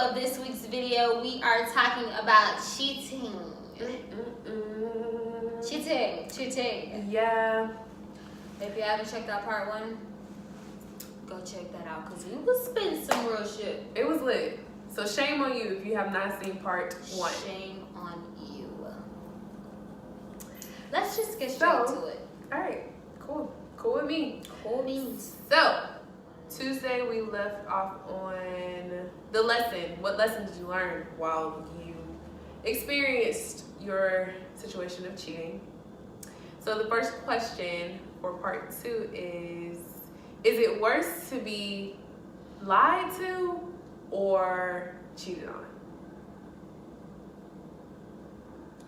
of this week's video, we are talking about cheating. Cheating. Yeah. If you haven't checked out part 1, go check that out because we will spin some real shit. It was lit. So shame on you if you have not seen part 1. Shame on you. Let's just get straight to it. All right. Cool with me. Cool beans. So, Tuesday we left off on the lesson. What lesson did you learn while you experienced your situation of cheating? So the first question for part 2 is it worse to be lied to or cheated on?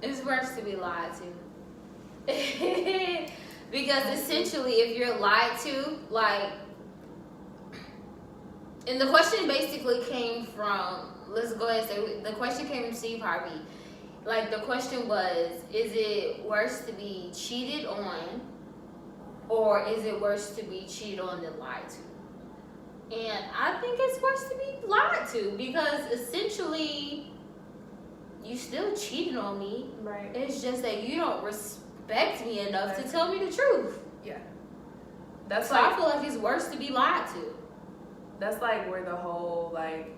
It's worse to be lied to. Because essentially, if you're lied to, like, and the question basically came from, let's go ahead and say, the question came from Steve Harvey. Like, the question was, is it worse to be cheated on, or is it worse to be cheated on than lied to? And I think it's worse to be lied to, because essentially, you still cheated on me. Right. It's just that you don't respect me enough to tell me the truth. Yeah. So I feel like it's worse to be lied to. That's like where the whole like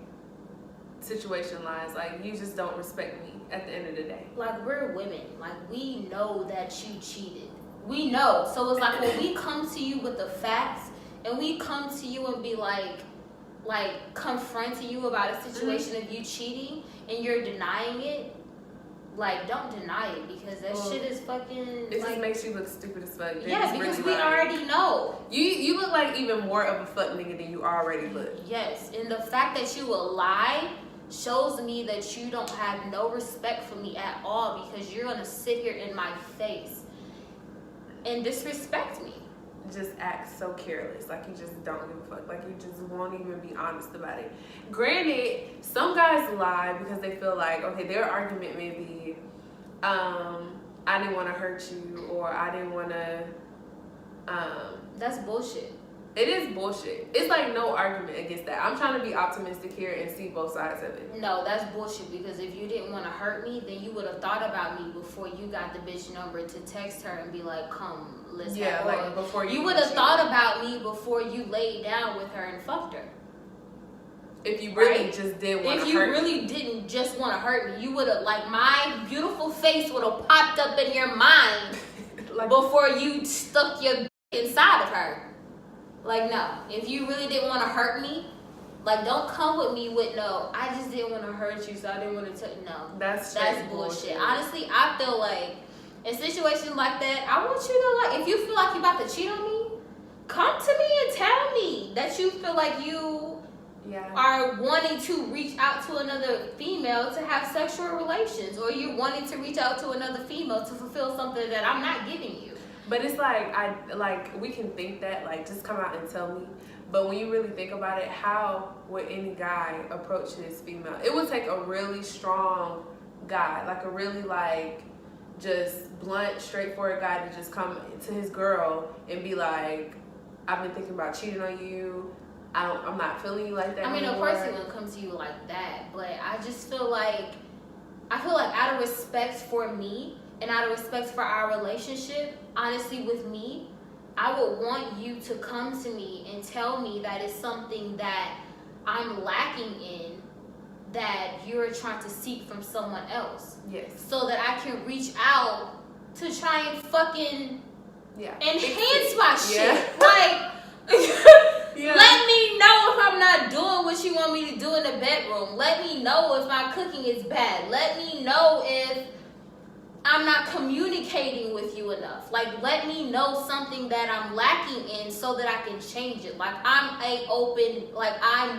situation lies. Like, you just don't respect me at the end of the day. Like, we're women. Like, we know that you cheated. We know. So it's like when we come to you with the facts and we come to you and be like confronting you about a situation of you cheating and you're denying it, like, don't deny it, because that shit is fucking. It just makes you look stupid as fuck. Yeah, because we already know. You look like even more of a fuck nigga than you already look. Yes, and the fact that you will lie shows me that you don't have no respect for me at all, because you're gonna sit here in my face and disrespect me. Just act so careless, like you just don't give a fuck, like you just won't even be honest about it. Granted, some guys lie because they feel like, okay, their argument may be, I didn't want to hurt you, or I didn't want to. That's bullshit. It is bullshit. It's like no argument against that. I'm trying to be optimistic here and see both sides of it. No, that's bullshit, because if you didn't want to hurt me, then you would have thought about me before you got the bitch number to text her and be like, come, let's have. Like before you would have thought about me before you laid down with her and fucked her. If you really just did want to hurt me. If you really didn't just want to hurt me, you would have, like, my beautiful face would have popped up in your mind like, before you stuck your inside of her. Like, no. If you really didn't want to hurt me, like, don't come with me with, no, I just didn't want to hurt you, so I didn't want to tell you. No. That's bullshit. Honestly, I feel like in situations like that, I want you to, like, if you feel like you're about to cheat on me, come to me and tell me that you feel like you are wanting to reach out to another female to have sexual relations, or you're wanting to reach out to another female to fulfill something that I'm not giving you. But it's like, we can think that, like, just come out and tell me. But when you really think about it, how would any guy approach his female? It would take a really strong guy, like a really, like, just blunt, straightforward guy to just come to his girl and be like, I've been thinking about cheating on you. I'm not feeling you like that anymore. Of course he wouldn't come to you like that, but I just feel like, out of respect for me and out of respect for our relationship, honestly, with me, I would want you to come to me and tell me that it's something that I'm lacking in, that you're trying to seek from someone else. Yes. So that I can reach out to try and fucking enhance my shit. Like, let me know if I'm not doing what you want me to do in the bedroom. Let me know if my cooking is bad. Let me know if I'm not communicating with you enough. Like, let me know something that I'm lacking in so that I can change it. Like, I'm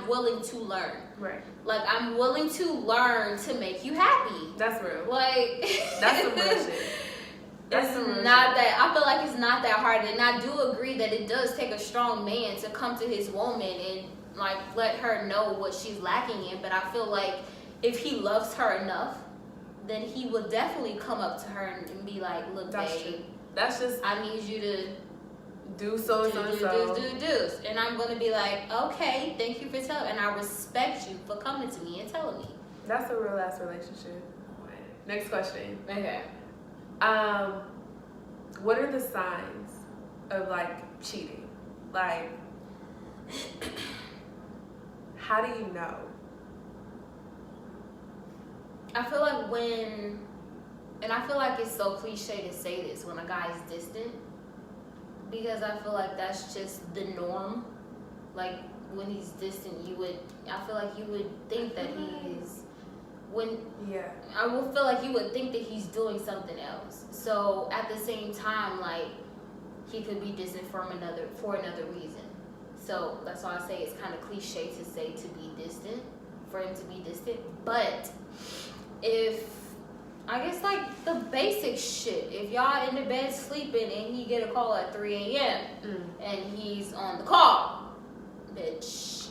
willing to learn. Right. Like, I'm willing to learn to make you happy. That's real. Like, that's some real shit. I feel like it's not that hard. And I do agree that it does take a strong man to come to his woman and, like, let her know what she's lacking in. But I feel like if he loves her enough, then he will definitely come up to her and be like, look, babe, that's just, I need you to do so and so and so. Do. And I'm gonna be like, okay, thank you for telling, and I respect you for coming to me and telling me. That's a real ass relationship. Next question. Okay. What are the signs of like cheating? Like, how do you know? I feel like and I feel like it's so cliche to say this when a guy is distant, because I feel like that's just the norm. Like when he's distant, I feel like you would think that he's, I will feel like you would think that he's doing something else. So at the same time, like, he could be distant for another reason. So that's why I say it's kind of cliche to say to be distant, for him to be distant. But if, I guess like the basic shit, if y'all in the bed sleeping and he get a call at 3 a.m. And he's on the call, bitch,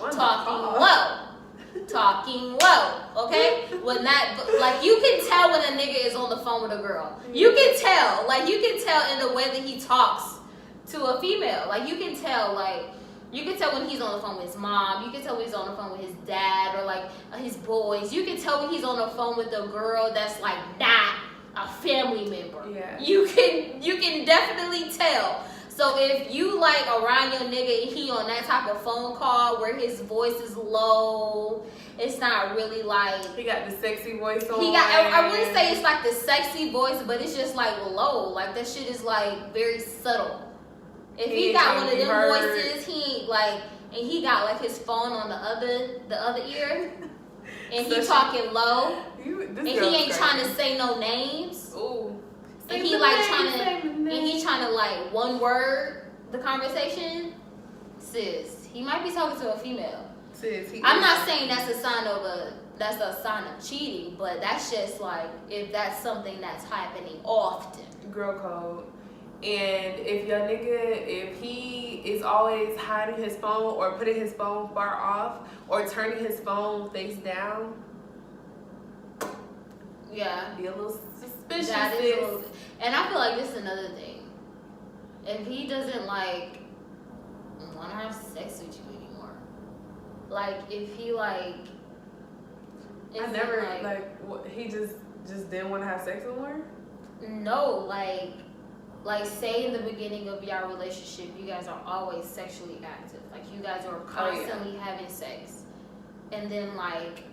talking low, okay? When that, like, you can tell when a nigga is on the phone with a girl. You can tell, in the way that he talks to a female. Like, you can tell when he's on the phone with his mom. You can tell when he's on the phone with his dad or like his boys. You can tell when he's on the phone with a girl that's like not a family member. Yeah. You can definitely tell. So if you like around your nigga and he on that type of phone call where his voice is low, it's not really like, he got the sexy voice on. I wouldn't say it's like the sexy voice, but it's just like low. Like that shit is like very subtle. If he got one of them voices, he ain't like, and he got like his phone on the other ear, and he talking low, and he ain't trying to say no names. Ooh. And he like trying to like one word the conversation. Sis, he might be talking to a female. I'm not saying that's a sign of cheating, but that's just like if that's something that's happening often. Girl code. And if your nigga, if he is always hiding his phone or putting his phone far off or turning his phone face down, yeah, be a little suspicious. And I feel like this is another thing. If he doesn't like want to have sex with you anymore, like if he like, he just didn't want to have sex anymore. No, like say in the beginning of your relationship, you guys are always sexually active. Like you guys are constantly having sex, and then like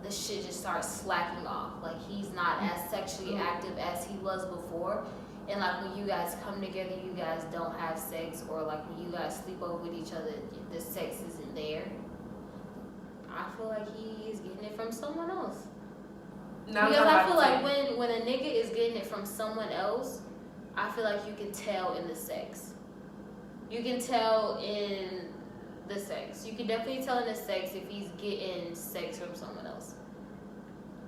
the shit just starts slacking off. Like he's not as sexually active as he was before. And like when you guys come together, you guys don't have sex, or like when you guys sleep over with each other, the sex isn't there. I feel like he is getting it from someone else. Because I feel like when a nigga is getting it from someone else, I feel like you can tell in the sex. You can tell in the sex. You can definitely tell in the sex if he's getting sex from someone else.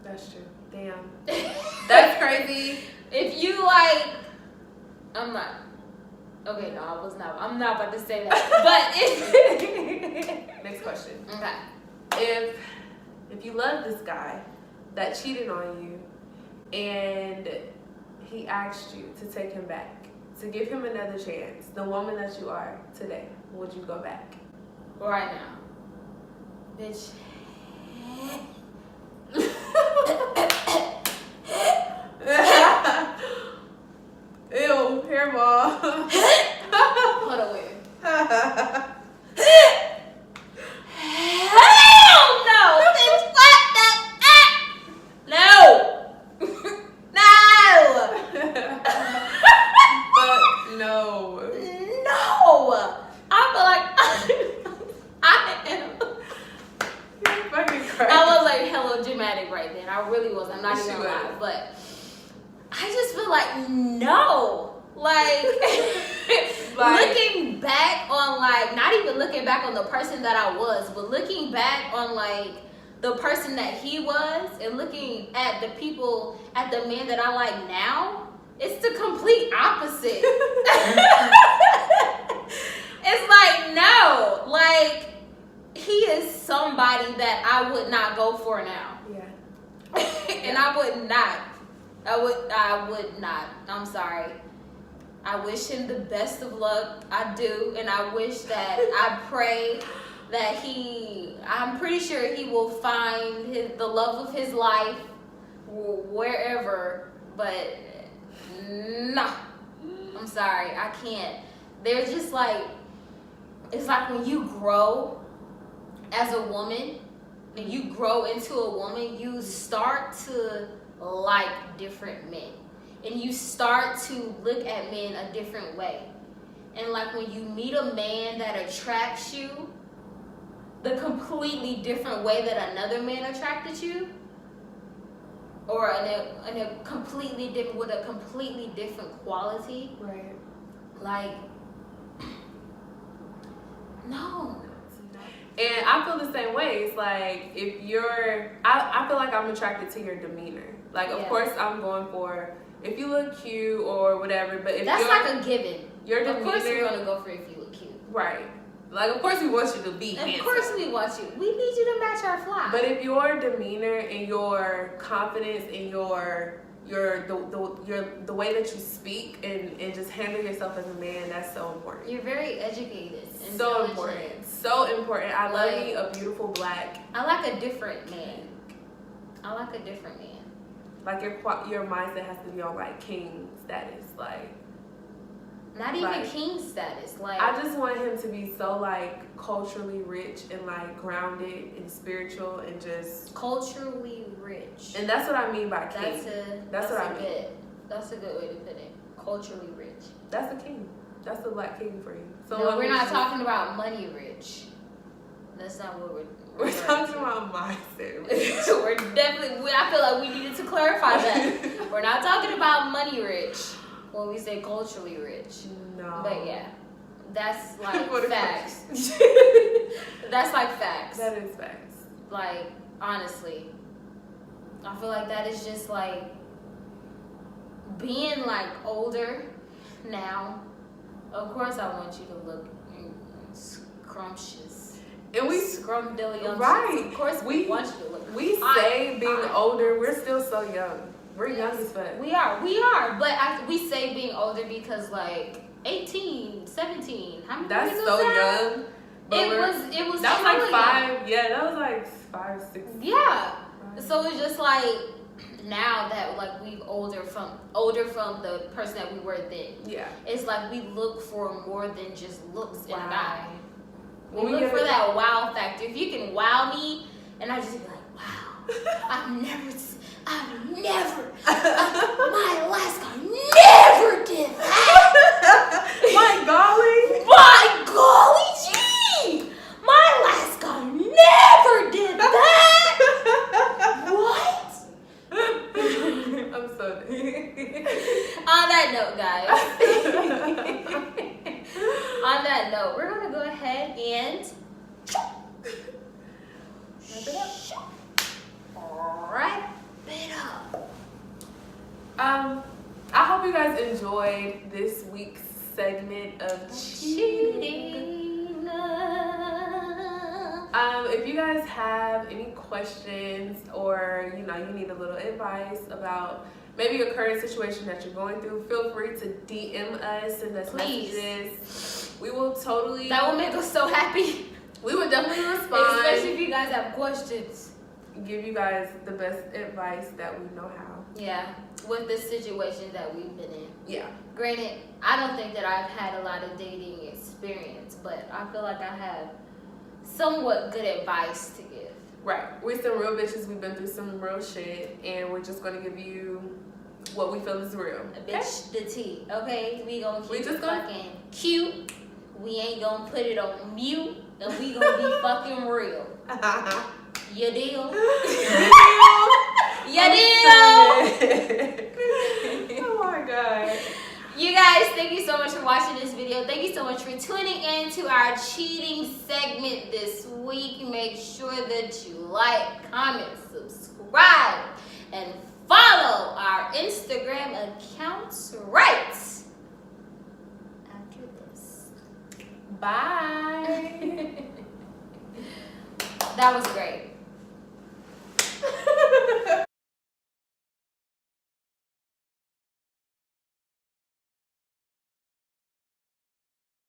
That's true. Damn. That's crazy. If you like, I'm not. Okay, no, I'm not about to say that. But if next question. Okay. If you love this guy that cheated on you and he asked you to take him back, to give him another chance, the woman that you are today, would you go back? Right now. Bitch. Ew, hairball. Hold on, wait. I really was. I'm not even gonna lie, but I just feel like no. Like looking back on like not even looking back on the person that I was, but looking back on like the person that he was and looking at the people, at the man that I like now, it's the complete opposite. It's like no, like he is somebody that I would not go for now. Yeah. And I would not. I would not. I'm sorry. I wish him the best of luck. I do. And I wish that, I pray that I'm pretty sure he will find the love of his life wherever. But, nah. I'm sorry. I can't. They're just like, it's like when you grow as a woman and you grow into a woman, you start to like different men. And you start to look at men a different way. And like when you meet a man that attracts you the completely different way that another man attracted you, or in a completely different, with a completely different quality. Right. Like, no. And I feel the same way. It's like, if you're, I feel like I'm attracted to your demeanor. Like, of course, I'm going for, if you look cute or whatever, but if that's like a given. Your demeanor, of course we're going to go for if you look cute. Right. Like, of course we want you to be handsome. Of course we want you. We need you to match our fly. But if your demeanor and your confidence and the way that you speak and just handle yourself as a man, that's so important. You're very educated. So important. So important. I love me a beautiful black. I like a different man. Like your mindset has to be on like king status, like. Not even king status. Like, I just want him to be so like culturally rich and like grounded and spiritual and just culturally rich. And that's what I mean by king. That's what I mean. That's a good way to put it. Culturally rich. That's the king. That's the black king for you. So no, we're not talking about money rich. That's not what we're talking about mindset rich. We're definitely. I feel like we needed to clarify that. We're not talking about money rich when we say culturally rich. No. But yeah, that's like facts. That's like facts. That is facts. Like, honestly, I feel like that is just like being like older now. Of course, I want you to look scrumptious. And we scrumdiddlyumptious. Right. Of course, we want you to look. We say being older, we're still so young. We're young as fuck. We are. But we say being older because like 18, 17. How many That's years so was that? young. But It was. That was like 5. Young. Yeah, that was like 5, 6. Yeah. 5. So it's just like now that like we've older from the person that we were then. Yeah. It's like we look for more than just looks in a guy. We When look for that wow factor. If you can wow me, and I just be like, wow, I've never, my last guy never did that. My golly gee, my last guy never did that. What? I'm so dead. On that note, guys. On that note, we're gonna go ahead and wrap it up. I hope you guys enjoyed this week's segment of cheating. If you guys have any questions or you need a little advice about maybe a current situation that you're going through, feel free to DM us, send us messages. We will totally. That will make us so happy. We would definitely respond. Especially if you guys have questions. Give you guys the best advice that we know how. Yeah, with the situation that we've been in. Yeah. Granted, I don't think that I've had a lot of dating experience, but I feel like I have somewhat good advice to give. Right. We're some real bitches. We've been through some real shit, and we're just going to give you what we feel is real. Bitch, the tea, okay? We gonna keep it fucking cute. We ain't gonna put it on mute, and we gonna be fucking real. You deal? You deal? Oh my god. You guys, thank you so much for watching this video. Thank you so much for tuning in to our cheating segment this week. Make sure that you like, comment, subscribe, and follow our Instagram accounts right after this. Bye. That was great.